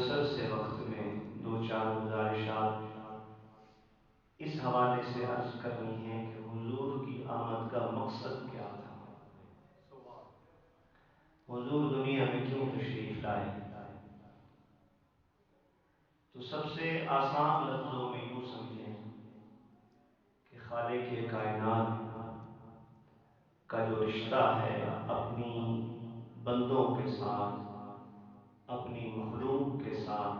مختصر سے وقت میں دو چار گزارشات اس حوالے سے عرض کرنی ہے کہ حضور کی آمد کا مقصد کیا تھا، حضور دنیا میں کیوں تشریف لائے؟ تو سب سے آسان لفظوں میں یوں سمجھیں کہ خالق کائنات کا جو رشتہ ہے اپنی بندوں کے ساتھ، اپنی مخلوق کے ساتھ،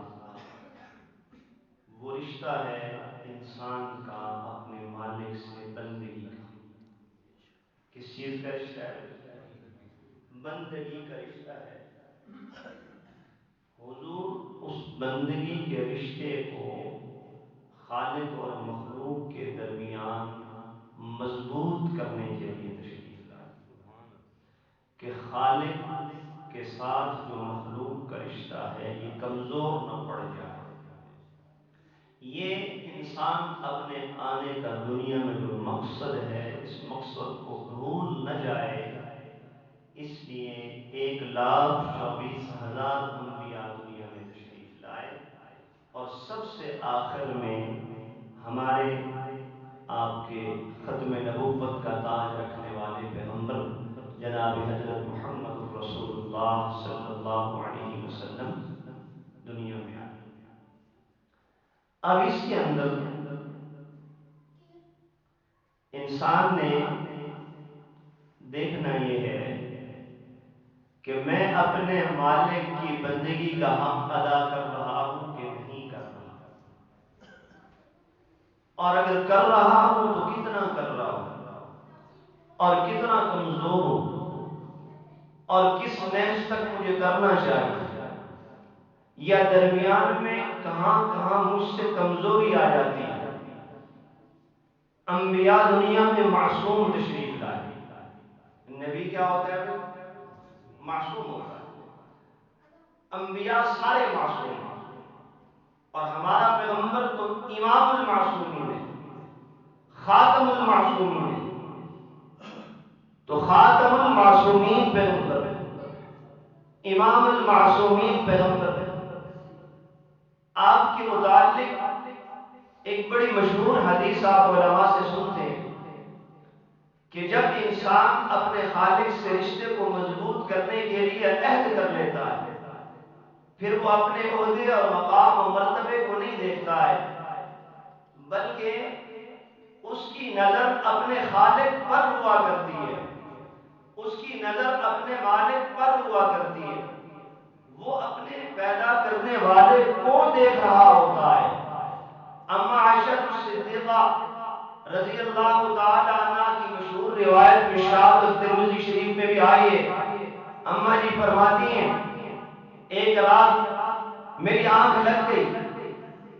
وہ رشتہ ہے انسان کا اپنے مالک سے بندگی کا۔ کس چیز کا رشتہ ہے بھائی؟ بندگی کا رشتہ ہے۔ حضور اس بندگی کے رشتے کو خالق اور مخلوق کے درمیان مضبوط کرنے کے لیے تشریف لائے کہ خالق کے ساتھ جو مخلوق کا رشتہ ہے یہ کمزور نہ پڑ جائے، یہ انسان اپنے آنے کا دنیا میں جو مقصد ہے اس مقصد کو بھول نہ جائے، اس لیے 1,24,000 انبیاء دنیا میں تشریف لائے، اور سب سے آخر میں ہمارے آپ کے ختم نبوت کا تاج رکھنے والے پیغمبر جناب حضرت محمد الرسول اللہ صلی اللہ علیہ وسلم دنیا میں آئے۔ اب اس کے اندر انسان نے دیکھنا یہ ہے کہ میں اپنے مالک کی بندگی کا حق ادا کر رہا ہوں کہ نہیں کر رہا، اور اگر کر رہا ہوں تو کتنا کر رہا ہوں، اور کتنا کمزور ہوں، اور کس محض تک مجھے کرنا چاہیے، یا درمیان میں کہاں کہاں مجھ سے کمزوری آ جاتی ہے۔ انبیاء دنیا میں معصوم تشریف لائے۔ نبی کیا ہوتا ہے بھائی؟ معصوم ہوتا ہے۔ انبیاء سارے معصوم ہیں، اور ہمارا پیغمبر تو امام المعصومین ہے، خاتم المعصومین ہے۔ تو خاتم المعصومین پیغمبر، امام المعصومین پیغمبر، آپ کے متعلق ایک بڑی مشہور حدیث آپ علماء سے سنتے ہیں کہ جب انسان اپنے خالق سے رشتے کو مضبوط کرنے کے لیے عہد کر لیتا ہے، پھر وہ اپنے عہدے اور مقام و مرتبے کو نہیں دیکھتا ہے، بلکہ اس کی نظر اپنے خالق پر ہوا کرتی ہے، اس کی نظر اپنے مالک پر ہوا کرتی ہے، وہ اپنے پیدا کرنے والے کو دیکھ رہا ہوتا ہے۔ اما عائشہ الصدیقہ رضی اللہ تعالی عنہ کی مشہور روایت مشکوٰۃ الترمذی شریف میں بھی آئی ہے، اما جی فرماتی ہیں ایک رات میری آنکھ لگ گئی،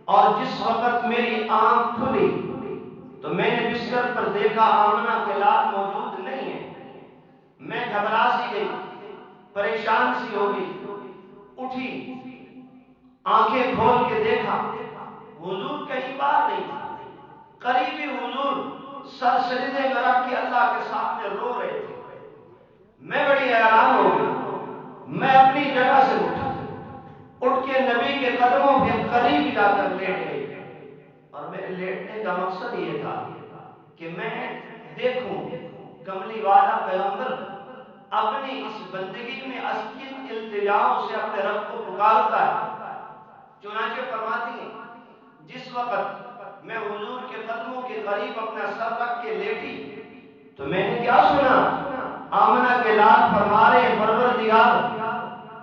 اور جس وقت میری آنکھ کھلی تو میں نے بستر پر دیکھا آمنہ کے لال موجود نہیں ہے۔ میں گھبرا سی گئی، پریشان سی ہو گئی، اٹھی، آنکھیں کھول کے دیکھا حضور کہیں باہر نہیں تھے، قریبی حضور سر سجدے میں رکھ کے اللہ کے سامنے رو رہے تھے۔ میں بڑی حیران ہو گئی، میں اپنی جگہ سے اٹھ کے نبی کے قدموں کے قریب جا کر لیٹ گئی، اور میرے لیٹنے کا مقصد یہ تھا کہ میں دیکھوں کملی والا پیغمبر اپنی اس بندگی میں کن التجاؤں سے اپنے رب کو پکارتا ہے۔ چنانچہ فرماتی ہیں جس وقت میں حضور کے قدموں کے قریب اپنا سر رکھ کے لیٹی تو میں نے کیا سنا؟ آمنہ کے لال فرما رہے ہیں پروردگار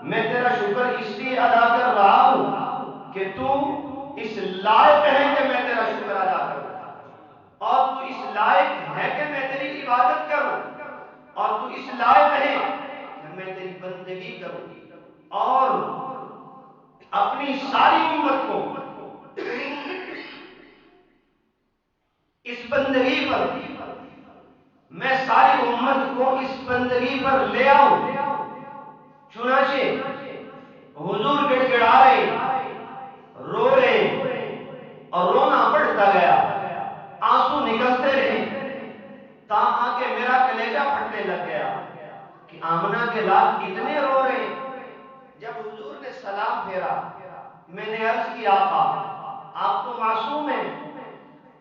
میں تیرا شکر اس لیے ادا کر رہا ہوں کہ تو اس لائق ہے کہ میں تیرا شکر ادا کروں، اور تو اس لائق ہے کہ میں تیری عبادت کروں، اور تو اس لائق ہے کہ میں تیری بندگی کروں، اور اپنی ساری امت کو اس بندگی پر، میں ساری امت کو اس بندگی پر لے آؤں۔ چنانچہ حضور گڑ گڑا رہے، رو رہے، اور رونا بڑھتا گیا، آنسو نکلتے رہے، آ کے میرا کلیجہ پھٹنے لگ گیا کہ آمنہ کے لال اتنے رو رہے۔ جب حضور نے سلام پھیرا میں نے عرض کی آقا آپ تو معصوم ہیں،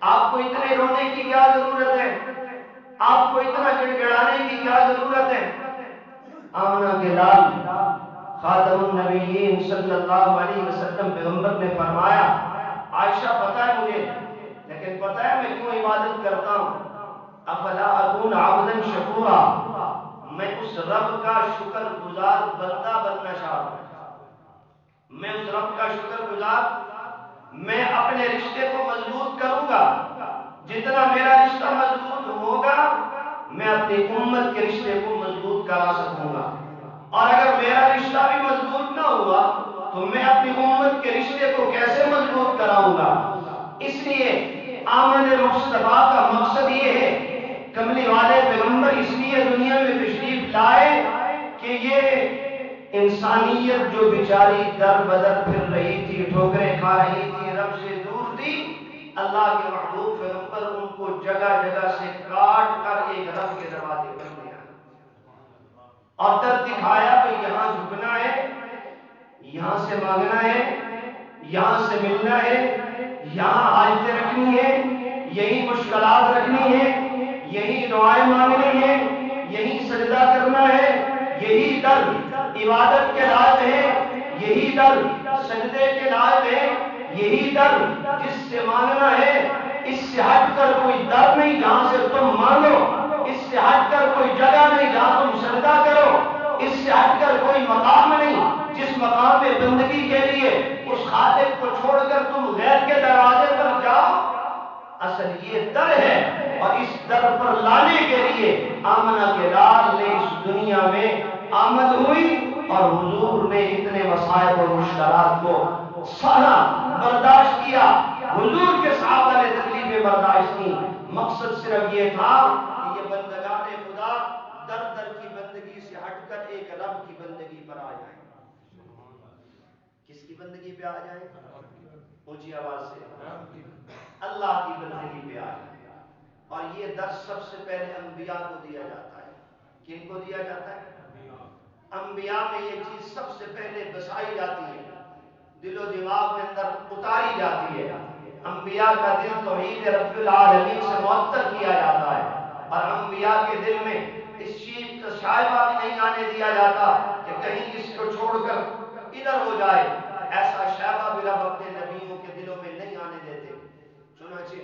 آپ کو اتنے رونے کی کیا ضرورت ہے، آپ کو اتنا گڑ گڑانے کی کیا ضرورت ہے؟ آمنہ کے لال خاتم النبیین صلی اللہ علیہ وسلم پیغمبر نے فرمایا، عائشہ پتہ ہے مجھے، لیکن پتہ ہے میں کیوں عبادت کرتا ہوں؟ افلا اکون عبدا شکورا، میں اس رب کا شکر گزار بندہ بننا چاہتا ہوں، میں اس رب کا شکر گزار، میں اپنے رشتے کو مضبوط کروں گا، جتنا میرا رشتہ مضبوط ہوگا میں اپنی امت کے رشتے کو مضبوط کرا سکوں گا، اور اگر میرا رشتہ بھی مضبوط نہ ہوا تو میں اپنی امت کے رشتے کو کیسے مضبوط کراؤں گا؟ اس لیے آمد مصطفیٰ کا مقصد یہ ہے، کملی والے پیغمبر اس لیے دنیا میں تشریف لائے کہ یہ انسانیت جو بیچاری در بدر پھر رہی تھی، ٹھوکریں کھا رہی تھی، رب سے دور تھی، اللہ کے محبوب پیغمبر ان کو جگہ جگہ سے کاٹ کر ایک رب کے دروازے پر لے آئے اور در دکھایا کہ یہاں جھکنا ہے، یہاں سے مانگنا ہے، یہاں سے ملنا ہے، یہاں حاجتیں رکھنی ہے، یہی مشکلات رکھنی ہے، یہی دعائیں مانگنی ہے، یہی سجدہ کرنا ہے، یہی در عبادت کے لائق ہے، یہی در سجدے کے لائق ہے، یہی در جس سے مانگنا ہے، اس سے ہٹ کر کوئی در نہیں جہاں سے تم مانگو، اس سے ہٹ کر کوئی جگہ نہیں جہاں تم سجدہ کرو، اس سے ہٹ کر کوئی مقام نہیں جس مقام میں بندگی کے لیے اس خالق کو چھوڑ کر تم غیر کے دروازے پر جاؤ۔ اصل یہ در ہے، اور اس در پر لانے کے لیے آمنہ کے لال نے اس دنیا میں آمد ہوئی، اور حضور نے اتنے مصائب اور مشکلات کو سہا، برداشت کیا، حضور کے صحابہ نے تکلیفیں برداشت کی، مقصد صرف یہ تھا کہ یہ بندگان خدا در در کی بندگی سے ہٹ کر ایک رب کی بندگی پر آ جائیں۔ کس کی بندگی پہ آ جائیں؟ اونچی آواز سے اللہ کی بندگی پہ آ جائیں۔ اور یہ درس سب سے پہلے انبیاء کو دیا جاتا ہے۔ کن کو دیا جاتا ہے؟ انبیاء میں یہ چیز سب سے پہلے بسائی جاتی ہے، دل و دماغ میں اندر اتاری جاتی ہے۔ انبیاء کا دل توحید رب العالمین سے معطر کیا جاتا ہے، اور انبیاء کے دل میں اس چیز کا شائبہ بھی نہیں آنے دیا جاتا کہ کہیں اس کو چھوڑ کر ادھر ہو جائے، ایسا شائبہ بھی رب اپنے نبیوں کے دلوں میں نہیں آنے دیتے۔ چنانچہ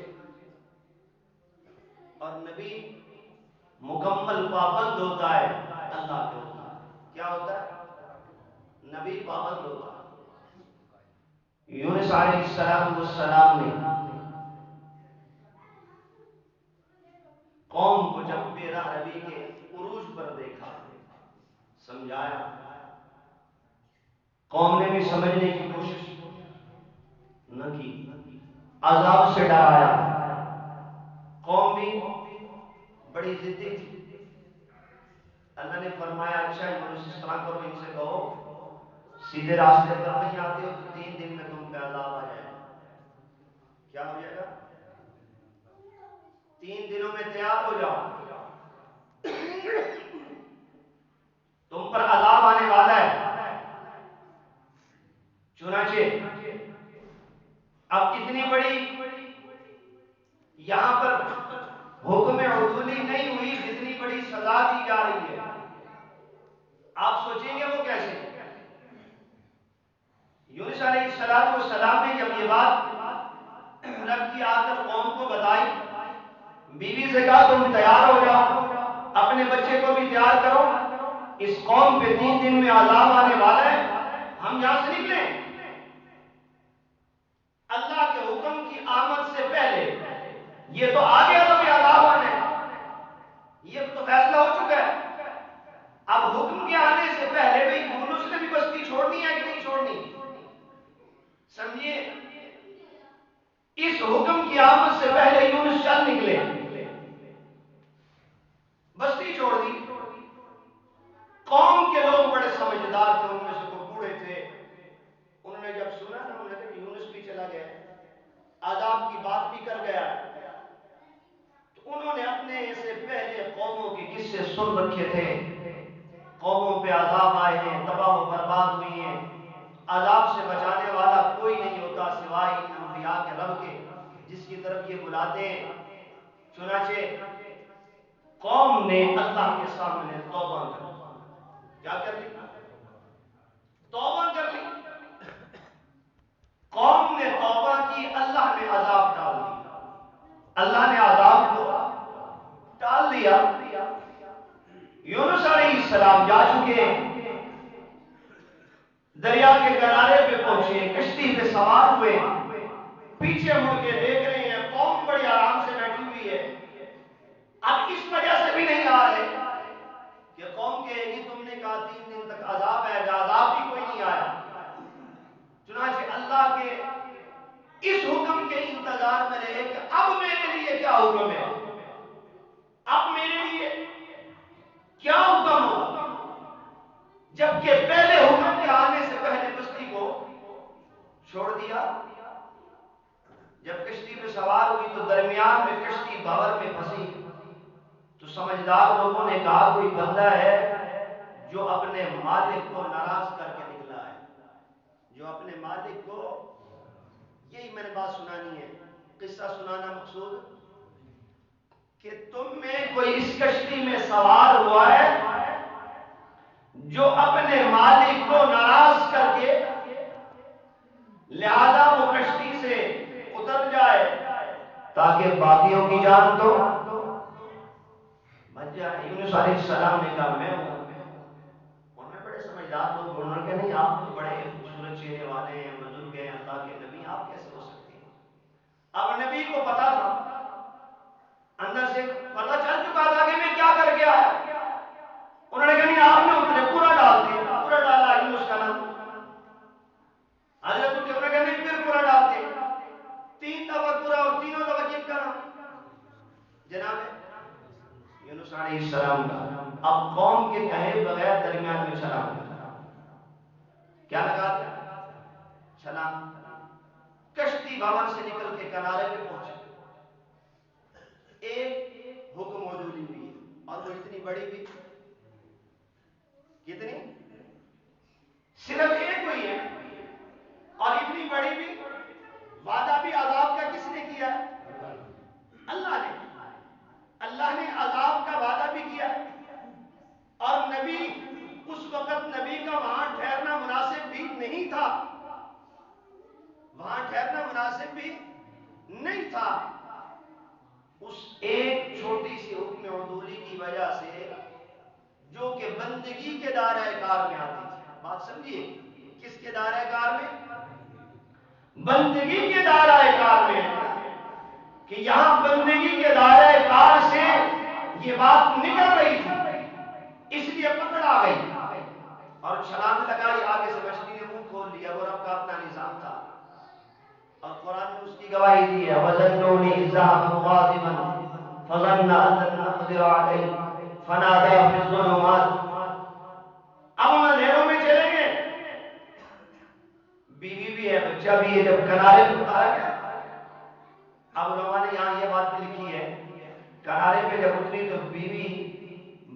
اور نبی مکمل پابند ہوتا ہے اللہ کے حکم، کیا ہوتا ہے؟ نبی پابند ہوتا ہے۔ یونس علیہ السلام نے قوم کو جب بے راہ روی کے عروج پر دیکھا، سمجھایا، قوم نے بھی سمجھنے کی کوشش نہ کی، عذاب سے ڈرایا، قوم بھی بڑی ضدی تھی۔ اللہ نے فرمایا اچھا یونس اس طرح کرو، ان سے کہو سیدھے راستے پر نہیں آتے ہو تو 3 دن میں تم پہ عذاب آ جائے گا۔ کیا ہو جائے گا؟ 3 دنوں میں تیار ہو جاؤ، تم پر عذاب آنے والا ہے۔ چنانچہ اب اتنی بڑی یہاں پر حکم عدولی نہیں ہوئی جتنی بڑی سزا دی جا رہی ہے۔ آپ سوچیں گے وہ کیسے؟ یونس علیہ السلام نے جب یہ بات رب کی آ کر قوم کو بتائی، بیوی سے کہا تم تیار ہو جاؤ، اپنے بچے کو بھی تیار کرو، اس قوم پہ 3 دن میں عذاب آنے والا ہے، ہم یہاں سے نکلیں۔ اللہ کے حکم کی آمد سے پہلے یہ تو آ گیا تو بھی عذاب آنے، یہ تو فیصلہ ہو چکا ہے۔ اب حکم کے آنے سے پہلے بھی یونس نے بھی بستی چھوڑنی ہے کہ نہیں چھوڑنی؟ سمجھیے، اس حکم کی آمد سے پہلے یونس چل نکلے، بستی چھوڑ دی۔ قوم کے لوگ بڑے سمجھدار تھے، ان میں سے کوئی بوڑھے تھے، انہوں نے جب سنا نا، انہوں نے کہا کہ یونس بھی چلا گیا، عذاب کی بات بھی کر گیا، تو انہوں نے اپنے سے پہلے قوموں کے قصے سن رکھے تھے، قوموں پہ عذاب آئے ہیں، تباہ و برباد ہوئی ہیں، عذاب سے بچانے والا کے بلاتے ہیں. چنانچہ قوم نے اللہ کے سامنے توبہ کر لی. کیا کر لی؟ توبہ کر لی. قوم نے توبہ کی، اللہ نے عذاب ڈال دیا. اللہ نے عذاب کو ڈال دیا. یونس علیہ السلام جا چکے ہیں، دریا کے کنارے پہ پہنچے، کشتی پہ سوار ہوئے، پیچھے مڑ کے دیکھ رہے ہیں قوم بڑی آرام سے بیٹھی ہوئی ہے. اب اس وجہ سے بھی نہیں آ رہے کہ قوم کہے گی تم نے کہا 3 دن تک عذاب آئے گا، عذاب بھی کوئی نہیں آیا. چنانچہ اللہ کے اس حکم کے انتظار میں رہے کہ اب میرے لیے کیا حکم ہے، اب میرے لیے کیا حکم ہو. جبکہ پہلے حکم کے آنے سے پہلے بستی کو چھوڑ دیا. جب کشتی پہ سوار ہوئی تو درمیان میں کشتی بھور میں پھنسی تو سمجھدار لوگوں نے کہا کوئی بندہ ہے جو اپنے مالک کو ناراض کر کے نکلا ہے، جو اپنے مالک کو، یہی میں نے بات سنانی ہے، قصہ سنانا مقصود کہ تم میں کوئی اس کشتی میں سوار ہوا ہے جو اپنے مالک کو ناراض کر کے لہذا وہ کشتی سے اتر جائے تاکہ باقیوں کی جان تو بچ جائے. یونس علیہ السلام نے کہا میں ہوں. انہوں نے بڑے سمجھدار لوگ، انہوں نے کہا نہیں آپ تو بڑے خوبصورت چہرے والے ہیں، بزرگ ہیں، اللہ کے نبی، آپ کیسے ہو سکتے ہیں. اب نبی کو پتا تھا، اندر سے پتا چل چکا تھا کہ میں کیا کر کے آیا. انہوں نے کہا نہیں آپ نے اتنے پورا ڈال دیا، پورا ڈالا یونس کا نام. حضرت انہوں نے کہا نہیں پھر پورا ڈال دیا، 3 دفعہ پورا اور تینوں دفعہ کس کا نام جناب یونس علیہ السلام کا. اب قوم کے کہے بغیر درمیان میں چھلانگ کیا لگا دیا، چھلانگ. کشتی بھور سے نکل کے کنارے پہ پہنچے. ایک حکم موجودی ہوئی اور وہ اتنی بڑی بھی، کتنی، صرف ایک ہوئی ہے اور اتنی بڑی بھی. وعدہ بھی عذاب کا کس نے کیا ہے؟ اللہ نے. اللہ نے عذاب کا وعدہ بھی کیا اور نبی، اس وقت نبی کا وہاں ٹھہرنا مناسب بھی نہیں تھا، وہاں ٹھہرنا مناسب بھی نہیں تھا. اس ایک چھوٹی سی حکم عدولی کی وجہ سے جو کہ بندگی کے دائرہ کار میں آتی تھی. بات سمجھیے، کس کے دائرہ کار میں؟ بندگی کے دائرہ کار میں. کہ یہاں بندگی کے دائرہ کار سے یہ بات نکل رہی تھی، اس لیے پکڑ آ گئی اور چھلانگ لگائی. آگے سے مچھلی نے منہ کھول لیا. وہ رب کا اپنا نظام تھا اور قرآن نے اس کی گواہی دی ہے. وَظَنُّونِ إِذْ ذَهَبَ مُغَاضِبًا فَظَنَّ أَن لَّن نَّقْدِرَ عَلَيْهِ فَنَادَىٰ فِي الظُّلُمَاتِ. اب ہم اندھیروں میں چلیں گے، بیوی بھی ہے، بچہ بھی ہے. جب کنارے پہ اتارا گیا، اب علماء نے یہاں یہ بات بھی لکھی ہے، کنارے پہ جب اتری تو بیوی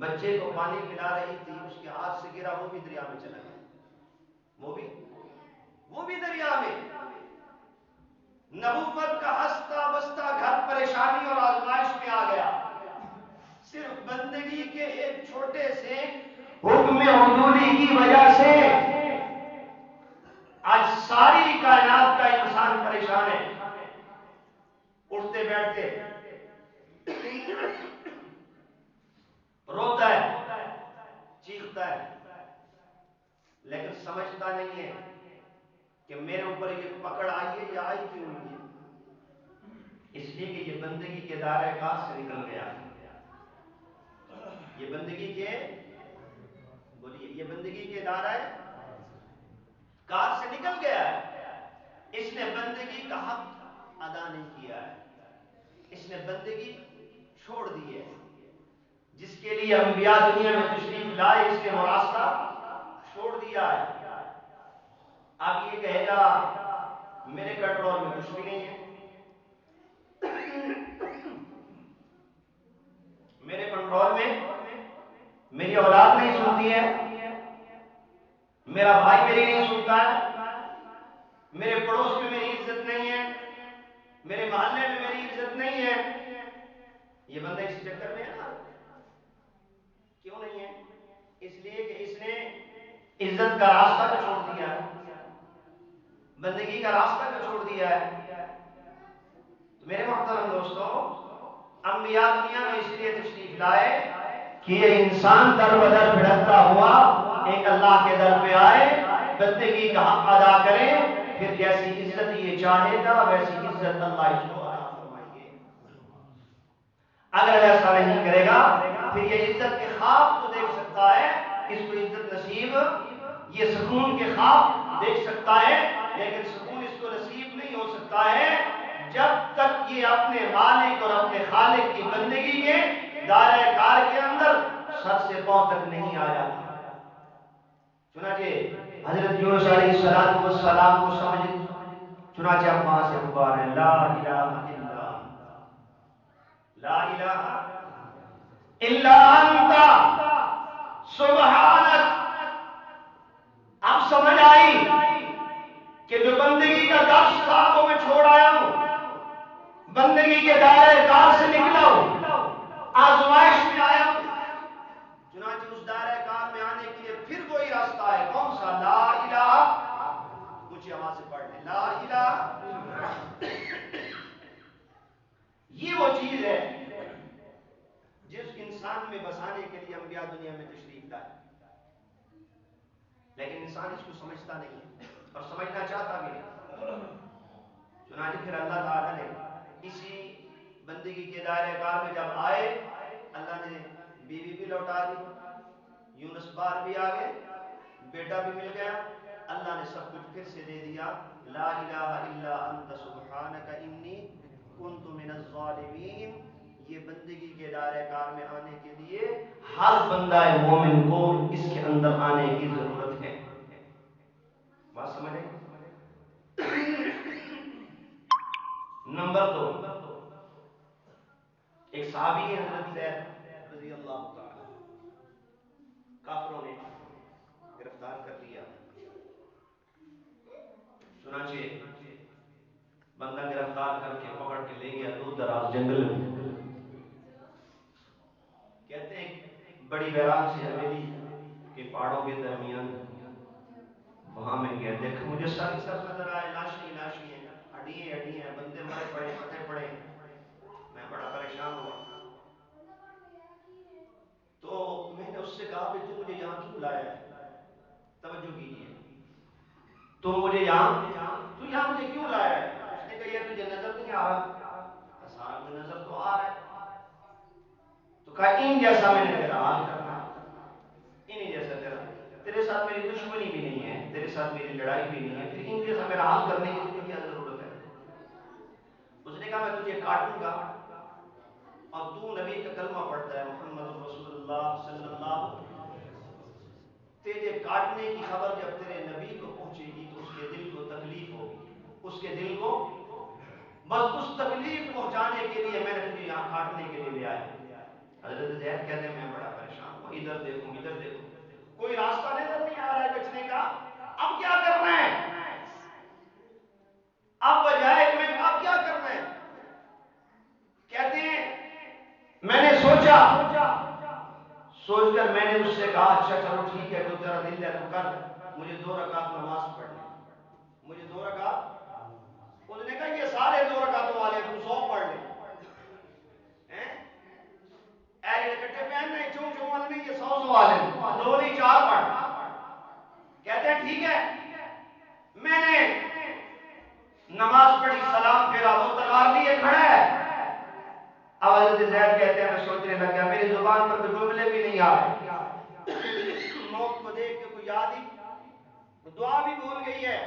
بچے کو پانی پلا رہی تھی، اس کے ہاتھ سے گرا، وہ بھی دریا میں چلا گیا. وہ بھی دریا میں. نبوت کا ہستا بستا گھر پریشانی اور آزمائش میں آ گیا. صرف بندگی کے ایک چھوٹے سے حکم عدولی کی وجہ سے آج ساری کائنات کا انسان پریشان ہے. اٹھتے بیٹھتے روتا ہے، چیختا ہے، لیکن سمجھتا نہیں ہے کہ میرے اوپر یہ پکڑ آئی ہے یا آئی کیوں نہیں ہے. اس لیے کہ یہ بندگی کے دائرہ کار سے نکل گیا. یہ بندگی کے، بولیے، یہ بندگی کے دائرہ کار سے نکل گیا ہے. اس نے بندگی کا حق ادا نہیں کیا ہے، اس نے بندگی چھوڑ دی ہے. جس کے لیے انبیاء دنیا میں تشریف لائے، اس نے وہ راستہ چھوڑ دیا ہے. اب یہ کہے گا میرے کنٹرول میں کچھ بھی نہیں ہے، میرے کنٹرول میں میری اولاد نہیں سنتی ہے، میرا بھائی میری نہیں سنتا ہے، میرے پڑوس میں میری عزت نہیں ہے، میرے محلے میں میری عزت نہیں ہے. یہ بندہ اس چکر میں ہے نا. کیوں نہیں ہے؟ اس لیے کہ اس نے عزت کا راستہ کو چھوڑ دیا ہے, بندگی کا راستہ کو چھوڑ دیا ہے. تو میرے محترم دوستوں, انبیاء دنیا میں اس لیے تشریف لائے کہ یہ انسان در بدر بھٹکتا ہوا ایک اللہ کے در پہ آئے, بندگی کا حق ادا کرے, پھر جیسی عزت یہ چاہے گا ویسی عزت اللہ اس کو عطا فرمائیں گے. اگر ایسا نہیں کرے گا پھر یہ عزت کے خواب تو دیکھ سکتا ہے, اس کو عزت نصیب, یہ سکون کے خواب دیکھ سکتا ہے, لیکن سکون اس کو نصیب نہیں ہو سکتا ہے جب تک یہ اپنے مالک اور اپنے خالق کی بندگی کے دائرہ کار کے اندر سر سے پاؤں تک نہیں آ جاتا. چنانچہ حضرت یونس علیہ السلام کو سمجھ, چنانچہ اب وہاں سے پکار ہے لا الہ الا لا الہ الا انت سبحانک. اب سمجھ آئی کہ جو بندگی کا درس تھا وہ میں چھوڑ آیا ہوں, بندگی کے دائرہ کار سے نکلا ہوں, آزمائش میں آیا ہوں. چنانچہ اس دائرہ کار میں آنے کے لیے پھر کوئی راستہ ہے, کون سا؟ لا الہ, اونچی آواز سے پڑھ لیں, لا الہ. یہ وہ چیز ہے جس انسان میں بسانے کے لیے انبیاء دنیا میں تشریف لائے, لیکن انسان اس کو سمجھتا نہیں ہے اور سمجھنا چاہتا بھی نہیں. چنانچہ پھر اللہ تعالیٰ نے اسی بندگی کے دائرہ کار میں جب آئے, اللہ نے بیوی بھی لوٹا دی, یونس بار بھی آ گئے, بیٹا بھی مل گیا, اللہ نے سب کچھ پھر سے دے دیا. لا الہ الا انت سبحانک انی کنت من الظالمین. یہ بندگی کے دائرہ کار میں آنے کے لیے ہر بندہ مومن کو اس کے اندر آنے کی ضرورت ہے. بات سمجھیں؟ نمبر 2, ایک صحابی ہے حضرت زید رضی اللہ تعالی, کافروں نے گرفتار کر لیا. چنانچہ بندہ گرفتار کر کے پکڑ کے لے گیا دور دراز جنگل میں. کہتے ہیں بڑی ویران سی حویلی کے پہاڑوں کے درمیان, وہاں میں گیا, دیکھا مجھے سر نظر آئے, لاشیں لاشیں ہیں, ہڈیاں ہڈیاں ہیں, بندے مرے پڑے پھٹے پڑے. میں بڑا پریشان ہوا. تو میں نے اس سے کہا کہ تو مجھے یہاں کیوں لایا ہے؟ توجہ کیجیے, تو مجھے یہاں مجھے کیوں لایا ہے؟ اس نے کہا یہ تجھے نظر نہیں آ رہا؟ سارا مجھے نظر تو آ رہا ہے. تو کہا ان جیسا میں نے تیرا حال کرنا ہے, انہی جیسا تیرے ساتھ میری دشمنی بھی نہیں ہے, تیرے ساتھ میری لڑائی بھی نہیں ہے, پھر ان جیسا میرا حال کرنے کی تجھے کیا ضرورت ہے؟ اس نے کہا میں تجھے کاٹوں گا اور تو نبی کا کلمہ پڑھتا ہے محمد رسول اللہ صلی اللہ, تیرے کاٹنے کی خبر جب تیرے نبی کو پہنچے گی تو اس کے دل کو تکلیف ہوگی, اس کے دل کو بس اس تکلیف پہنچانے کے لیے میں نے تجھے یہاں کاٹنے کے لیے لے آیا. حضرت زید کہتے ہیں میں بڑا پریشان ہوں, ادھر دیکھوں, کوئی راستہ نظر نہیں آ رہا ہے بچنے کا. اب کیا کرنا ہے؟ اب بجائے میں اب کیا کرنا ہے؟ کہتے ہیں میں نے سوچ کر میں نے اس سے کہا اچھا چلو ٹھیک ہے, تو تیرا دل ہے تو کر, مجھے 2 رکعت نماز پڑھنی, مجھے 2 رکعت. اس نے کہا یہ سارے 2 رکعتوں والے تو 100 پڑھ لے, ایرے کٹے پہن نہیں, چون والے نہیں, یہ 100 والے 2 نہیں 4 پڑھ. کہتے ہیں ٹھیک ہے. میں نے نماز پڑھی, سلام پھیرا, وہ تلوار لیے کھڑا ہے. اب حضرت زید کہتے ہیں میں سوچنے لگ گیا, میری زبان پر جملے بھی نہیں آ رہے. موت کو دیکھ کے کوئی یاد ہی, دعا بھی بھول گئی ہے.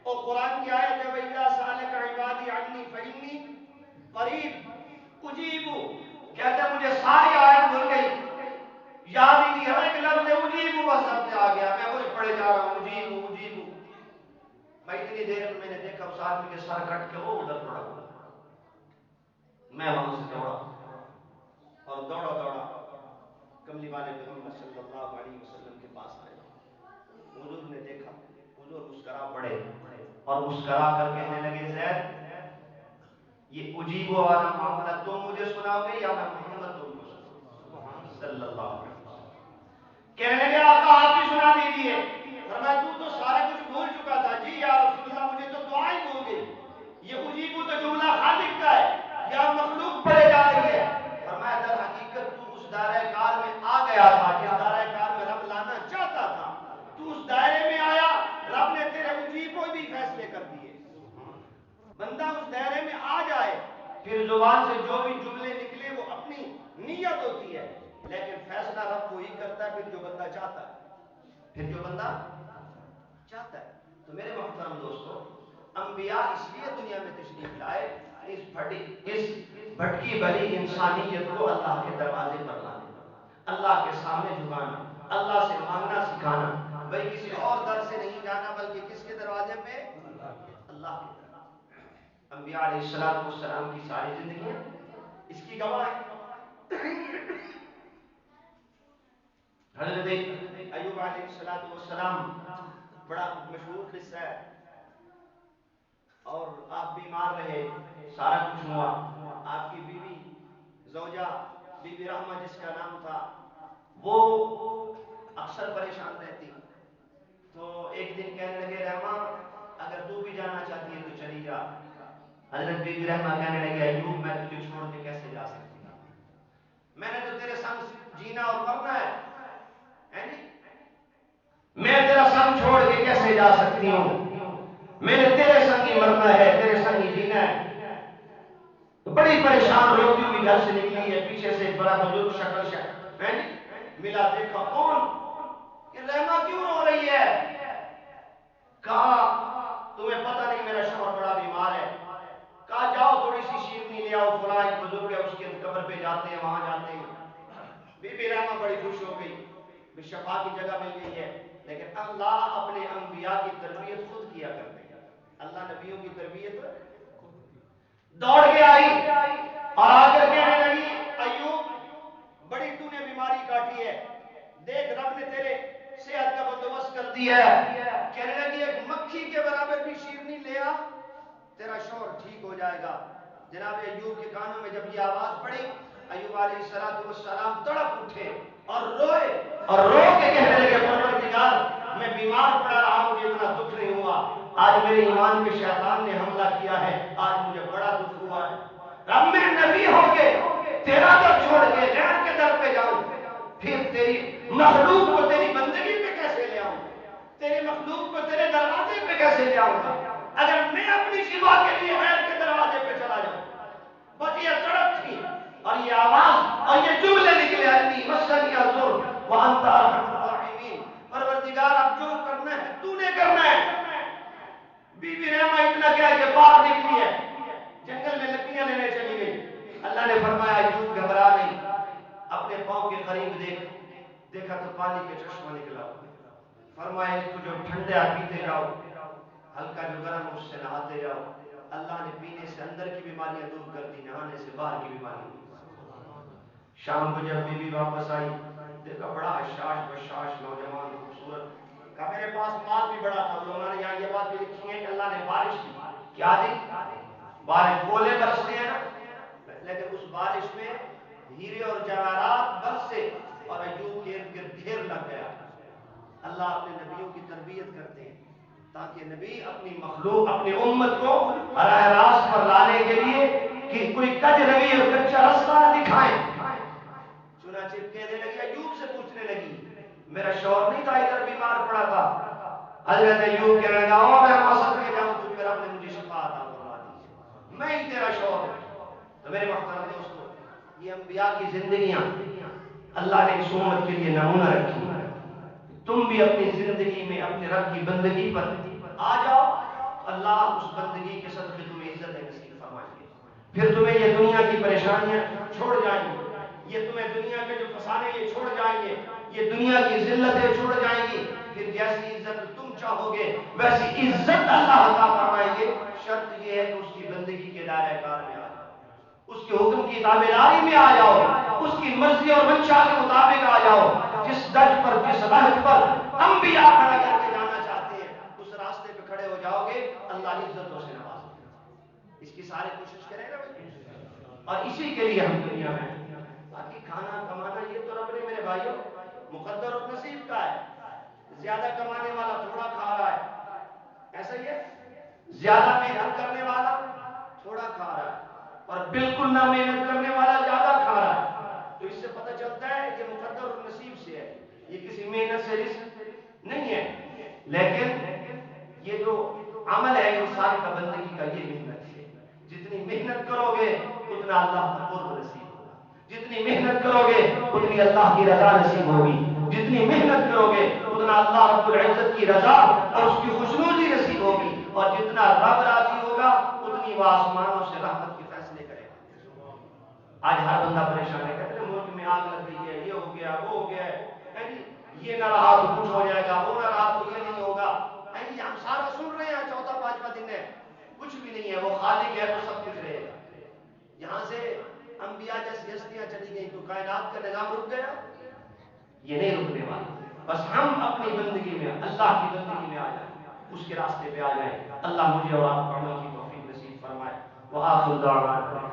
اور قرآن کی آیت ہے وَإِذَا سَأَلَكَ عِبَادِي عَنِّي فَإِنِّي قَرِيبٌ أُجِيبُ. کہتے ہیں مجھے ساری آیت بھول گئی, یاد ہی نہیں, ہر ایک لفظ اجیبو بس سب سے آ گیا, میں وہی پڑھے جا رہا ہوں اجیبو. میں اتنی دیر میں نے دیکھا اس آدمی کے سر کٹ کے وہ ادھر پڑا ہوا. میں وہاں سے دوڑا کملی والے محمد صلی اللہ علیہ وسلم کے پاس آیا. حضور نے دیکھا, حضور مسکرا پڑے اور مسکرا کر کہنے لگے زید یہ اجیب والا معاملہ تم مجھے سناؤ گے یا میں محمد تم کو سناؤں صلی اللہ علیہ وسلم؟ کہنے لگے آقا آپ ہی سنا دیجیے۔ فرمایا تو سارا کچھ بھول چکا تھا۔ جی یا رسول اللہ مجھے تو دعا ہی بھول گئی۔ یہ اجیب تو جملہ خالق کا ہے یا مخلوق پڑے جا رہی ہے؟ فرمایا در حقیقت تو اس دائرہ کار میں آ گیا تھا جس دائرہ کار میں رب لانا چاہتا تھا۔ تو اس دائرے میں آیا، رب نے تیرے اجیب کو بھی فیصلے کر دیے۔ بندہ اس دائرے میں آ جائے، پھر زبان سے جو بھی جملے نکلے وہ اپنی نیت ہوتی ہے، لیکن فیصلہ رب وہی کرتا ہے پھر جو بندہ چاہتا ہے، پھر جو بندہ چاہتا ہے۔ تو میرے محترم دوستو، انبیاء اس لیے دنیا میں تشریف لائے اس بھٹکی بھری انسانیت کو اللہ کے دروازے پر لانے، اللہ کے سامنے جھکانا، اللہ سے مانگنا سکھانا۔ بھائی کسی اور در سے نہیں جانا بلکہ کس کے دروازے پہ؟ اللہ کے دروازے۔ انبیاء علیہ السلام کی ساری زندگیاں اس کی گواہ ہے۔ حضرت ایوب علیہ السلام بڑا مشہور قصہ ہے، اور آپ بیمار رہے، سارا کچھ ہوا، آپ کی بیوی زوجہ بی بی رحمہ جس کا نام تھا وہ اکثر پریشان رہتی، تو ایک دن کہنے لگے رحمہ اگر تو بھی جانا چاہتی ہے تو چلی جا۔ حضرت بی بی رحمہ کہنے لگے ایوب میں تجھے چھوڑ کے کیسے جا سکتی ہوں، میں نے تو تیرے سنگ جینا اور مرنا ہے، میں تیرا سنگ چھوڑ کے کیسے جا سکتی ہوں، میں نے تیرے سنگ ہی مرنا ہے، تیرے سنگ ہی جینا ہے۔ تو بڑی پریشان روتی ہوئی گھر سے نکلی ہے، پیچھے سے ایک بڑا بزرگ شکل ملا، دیکھا کون کہ رحمہ کیوں رو رہی ہے؟ کہا تمہیں پتہ نہیں میرا شوہر بڑا بیمار ہے، کہا جاؤ تھوڑی سی شیرنی لے آؤ، فلاں ایک بزرگ ہے اس کے قبر پہ جاتے ہیں، وہاں جاتے ہیں۔ بی بی رحمہ بڑی خوش ہو گئی، شفا کی جگہ مل گئی ہے۔ لیکن اللہ اپنے انبیاء کی تربیت خود کیا کرتے ہیں، اللہ نبیوں کی تربیت دوڑ کے آئی اور آ کر کہنے لگی ایوب بڑی تو نے بیماری کاٹی ہے، دیکھ رب نے تیرے صحت کا بندوبست کر دیا ہے۔ کہنے لگی ایک مکھی کے برابر بھی شیرنی لے آ، تیرا شوہر ٹھیک ہو جائے گا۔ جناب ایوب کے کانوں میں جب یہ آواز پڑی، ایوب علیہ السلام تڑپ اٹھے اور روئے، اور رو کے کہنے لگے پروردگار میں بیمار پڑا رہا، مجھے اتنا دکھ نہیں ہوا، آج میرے ایمان پہ شیطان نے حملہ کیا ہے، آج مجھے بڑا دکھ ہوا ہے۔ رب میں نبی ہو کے تیرا در چھوڑ کے غیر کے در پہ جاؤں، پھر تیری مخلوق کو تیری بندگی پہ کیسے لے آؤں، تیری مخلوق کو تیرے دروازے پہ کیسے لے آؤں گا اگر میں اپنی سوا کے لیے غیر کے دروازے پہ چلا جاؤں۔ بس یہ تڑپ تھی اور یہ آواز اور یہ جملے نکلے انی مسنی الضر وانت ارحم الراحمین، پروردگار اب جو کرنا ہے تو نے کرنا ہے۔ بی بی رحمہ اتنا کیا کہ باہر نکلی ہے، جنگل میں لکڑیاں لینے چلی گئی۔ اللہ نے فرمایا ایوب گھبرا نہیں، اپنے پاؤں کے قریب دیکھا تو پانی کے چشمہ نکلا، فرمایا اس کو جو ٹھنڈا پیتے جاؤ، ہلکا جو گرم اس سے نہاتے جاؤ، اللہ نے پینے سے اندر کی بیماریاں دور کر دی، نہانے سے باہر کی بیماریاں۔ شام کو جب بیوی واپس آئی، دیکھا بڑا حشاش بشاش نوجوان خوبصورت، کہا میرے پاس مال بھی بڑا تھا۔ لوگوں نے یہاں یہ بات بھی لکھی ہے کہ اللہ نے بارش کی، کیا دی؟ بارش، بولے برستے ہیں نا، لیکن اس بارش میں ہیرے اور جواہرات برسے اور ایوب کے ارد گرد ڈھیر لگ گیا۔ اللہ اپنے نبیوں کی تربیت کرتے ہیں تاکہ نبی اپنی مخلوق اپنی امت کو راہ راست پر لانے کے لیے کہ کوئی کج روی اور کچا رستہ نہ دکھائیں۔ چنانچہ کہنے لگی، ایوب سے پوچھنے لگی میرا شوہر نہیں تھا ادھر بیمار پڑا تھا؟ حضرت ایوب کہنے لگا او میں مسجد کے جاؤں تو پھر رب نے مجھے شفا عطا فرما دی، میں ہی تیرا شوہر ہوں۔ تو میرے محترم دوستو، یہ انبیاء کی زندگیاں اللہ نے اس امت کے لیے نمونہ رکھی۔ تم بھی اپنی زندگی میں اپنے رب کی بندگی پر آ جاؤ، اللہ اس بندگی کے صدقے تمہیں عزت نصیب فرمائیں گے، پھر تمہیں یہ دنیا کی پریشانیاں چھوڑ جائیں گی، یہ تمہیں دنیا کے جو فسانے یہ چھوڑ جائیں گے، یہ دنیا کی ذلتیں چھوڑ جائیں گی، پھر جیسی عزت تم چاہو گے ویسی عزت اللہ عطا فرمائیں گے۔ شرط یہ ہے کہ اس کی بندگی کے دائرہ کار میں آ جاؤ، اس کے حکم کی تابعداری میں آ جاؤ، اس کی مرضی اور منشا کے مطابق آ جاؤ۔ جس درج پر جس راہ پر انبیاء کھڑا کر کے جانا چاہتے ہیں اس راستے پہ کھڑے ہو جاؤ گے، اللہ عزتوں سے نوازے گا۔ اس کی ساری کوشش کریں گا اور اسی کے لیے ہم دنیا میں ہیں۔ باقی کھانا کمانا یہ تو رب نے میرے بھائیوں مقدر اور نصیب کا ہے۔ زیادہ کمانے والا تھوڑا کھا رہا ہے، ایسا ہی ہے، زیادہ محنت کرنے والا تھوڑا کھا رہا ہے، اور بالکل نہ محنت کرنے والا زیادہ کھا رہا ہے۔ تو اس سے پتہ چلتا ہے کہ مقدر اور نصیب سے ہے، یہ کسی محنت سے رزق نہیں ہے، لیکن یہ جو عمل ہے انسان کا بندگی کا یہ محنت ہے۔ جتنی محنت کرو گے اتنا اللہ کا قرب نصیب ہوگا، جتنی محنت کرو گے اتنی اللہ کی رضا نصیب ہوگی، جتنی محنت کرو گے اتنا اللہ رب العزت کی رضا اور اس کی خوشنودی نصیب ہوگی، اور جتنا رب راضی ہوگا اتنی وہ آسمانوں سے رحمت کے فیصلے کرے گا۔ آج ہر بندہ پریشان ہے، کہتے ہیں ملک میں آگ لگ گئی ہے، یہ ہو گیا وہ ہو گیا ہے، یہ نہ رہا تو کچھ ہو جائے گا، وہ نہ رہا تو یہ نہیں ہوگا۔ ہم سارا سن رہے ہیں، چوتھا پانچواں دن ہے، کچھ بھی نہیں ہے، وہ خالق ہے تو سب کچھ رہے گا۔ یہاں سے انبیاء جیسی ہستیاں چلی گئی تو کائنات کا نظام رک گیا، یہ نہیں رکنے والا۔ بس ہم اپنی بندگی میں اللہ کی بندگی میں آ جائیں، اس کے راستے پہ آ جائیں۔ اللہ مجھے اور آپ کو عمل کی توفیق نصیب فرمائے۔ وآخر دعوانا